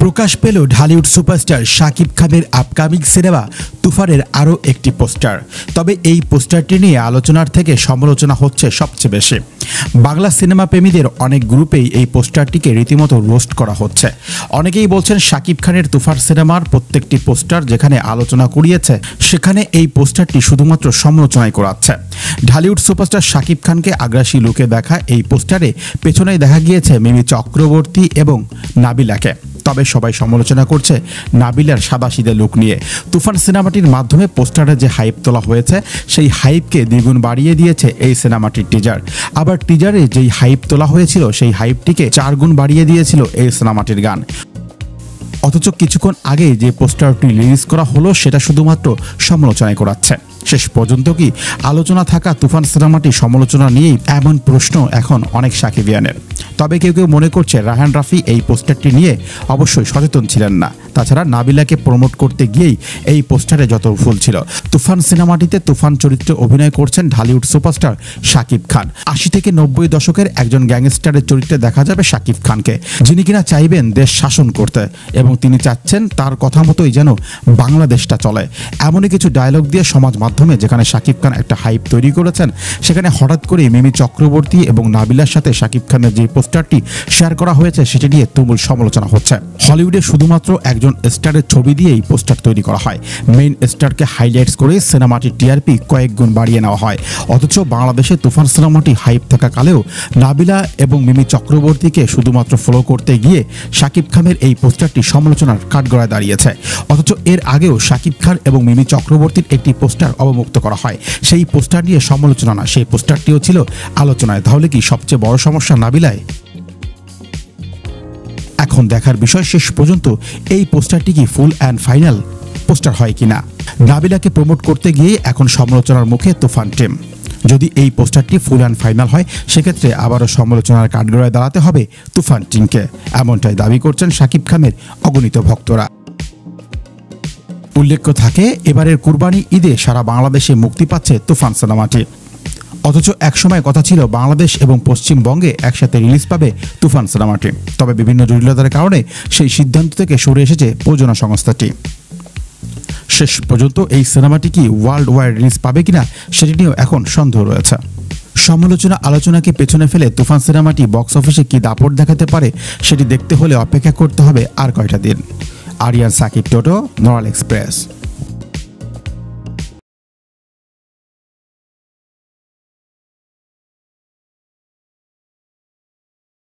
প্রকাশ পেল ঢালিউড সুপারস্টার শাকিব খানের upcoming cinema তুফানের আরও একটি পোস্টার। তবে এই পোস্টারটি নিয়ে আলোচনার থেকে সমালোচনা হচ্ছে সবচেয়ে বেশি। বাংলা সিনেমা প্রেমীদের অনেক গ্রুপেই এই পোস্টারটিকে রীতিমতো রোস্ট করা হচ্ছে। অনেকেই বলছেন শাকিব খানের তুফান সিনেমার প্রত্যেকটি পোস্টার যেখানে আলোচনা কুড়িয়েছে সেখানে এই পোস্টারটি শুধুমাত্র সমালোচনাই করাচ্ছে। ঢালিউড সুপারস্টার শাকিব খানকে আগ্রাসী লুকে দেখা এই পোস্টারে পেছনেই দেখা গিয়েছে মিমি চক্রবর্তী এবং নাবিলাকে। তবে সবাই সমালোচনা করছে নাবিলার সাদাসিধে লুক নিয়ে। তুফান সিনেমাটির মাধ্যমে পোস্টারে যে হাইপ তোলা হয়েছে সেই হাইপকে দ্বিগুণ বাড়িয়ে দিয়েছে এই সিনেমাটির টিজার। আবার টিজারে যেই হাইপ তোলা হয়েছিল সেই হাইপটিকে 4 গুণ বাড়িয়ে দিয়েছিল এই সিনেমাটির গান। অথচ কিছুক্ষণ আগে যে পোস্টারটি রিলিজ করা হলো সেটা শুধুমাত্র সমালোচনায় করাচ্ছে। শেষ পর্যন্ত কি আলোচনা থাকা তুফান সিনেমাটি সমালোচনা নিয়েই, এমন প্রশ্ন এখন অনেক সাকিবিয়ানের। তবে কেউ কেউ মনে করছে রায়হান রাফি এই পোস্টারটি নিয়ে অবশ্যই সচেতন ছিলেন না। তাছাড়া নাবিলাকে প্রমোট করতে গিয়েই এই পোস্টারে যত ভুল ছিল। তুফান সিনেমাটিতে তুফান চরিত্রে অভিনয় করছেন ঢালিউড সুপারস্টার শাকিব খান। 80 থেকে 90 দশকের একজন গ্যাংস্টারের চরিত্রে দেখা যাবে শাকিব খানকে, যিনি কিনা চাইবেন দেশ শাসন করতে এবং তিনি চাচ্ছেন তার কথা মতোই যেন বাংলাদেশটা চলে। এমনই কিছু ডায়লগ দিয়ে সমাজ মাধ্যমে যেখানে শাকিব খান একটা হাইপ তৈরি করেছেন, সেখানে হঠাৎ করে মিমি চক্রবর্তী এবং নাবিলার সাথে শাকিব খানের যে পোস্টারটি শেয়ার করা হয়েছে সেটি নিয়ে তুমুল সমালোচনা হচ্ছে। হলিউডে শুধুমাত্র একজন স্টারের ছবি দিয়েই পোস্টার তৈরি করা হয়। মেইন স্টারকে হাইলাইটস করে সিনেমাটির টিআরপি কয়েক গুণ বাড়িয়ে নেওয়া হয়। অথচ বাংলাদেশে তুফান সিনেমাটি হাইপ থাকাকালেও নাবিলা এবং মিমি চক্রবর্তীকে শুধুমাত্র ফলো করতে গিয়ে শাকিব খানের এই পোস্টারটি সমালোচনার কাঠগড়ায় দাঁড়িয়েছে। অথচ এর আগেও শাকিব খান এবং মিমি চক্রবর্তীর একটি পোস্টার অবমুক্ত করা হয়। সেই পোস্টার নিয়ে সমালোচনা না, সেই পোস্টারটিও ছিল আলোচনায়। তাহলে কি সবচেয়ে বড় সমস্যা নাবিলায়? এখন দেখার বিষয় শেষ পর্যন্ত এই পোস্টারটি কি ফুল অ্যান্ড ফাইনাল পোস্টার হয় কিনা। নাবিলাকে প্রমোট করতে গিয়ে এখন সমালোচনার মুখে তুফান টিম। যদি এই পোস্টারটি ফুল অ্যান্ড ফাইনাল হয় সেক্ষেত্রে আবারও সমালোচনার কাঠগড়ায় দাঁড়াতে হবে তুফান টিমকে, এমনটাই দাবি করছেন শাকিব খানের অগণিত ভক্তরা। উল্লেখ্য থাকে এবারের কুরবানি ঈদে সারা বাংলাদেশে মুক্তি পাচ্ছে তুফান সিনেমাটি। অথচ একসময় কথা ছিল বাংলাদেশ এবং পশ্চিমবঙ্গে একসাথে রিলিজ পাবে তুফান সিনেমাটি। তবে বিভিন্ন জটিলতার কারণে সেই সিদ্ধান্ত থেকে সরে এসেছে প্রযোজনা সংস্থাটি। শেষ পর্যন্ত এই সিনেমাটি কি ওয়ার্ল্ড ওয়াইড রিলিজ পাবে কিনা সেটি নিয়েও এখন সন্দেহ রয়েছে। সমালোচনা আলোচনাকে পেছনে ফেলে তুফান সিনেমাটি বক্স অফিসে কি দাপট দেখাতে পারে সেটি দেখতে হলে অপেক্ষা করতে হবে আর কয়টা দিন। আরিয়ান সাকিব টোটো, নরাল এক্সপ্রেস।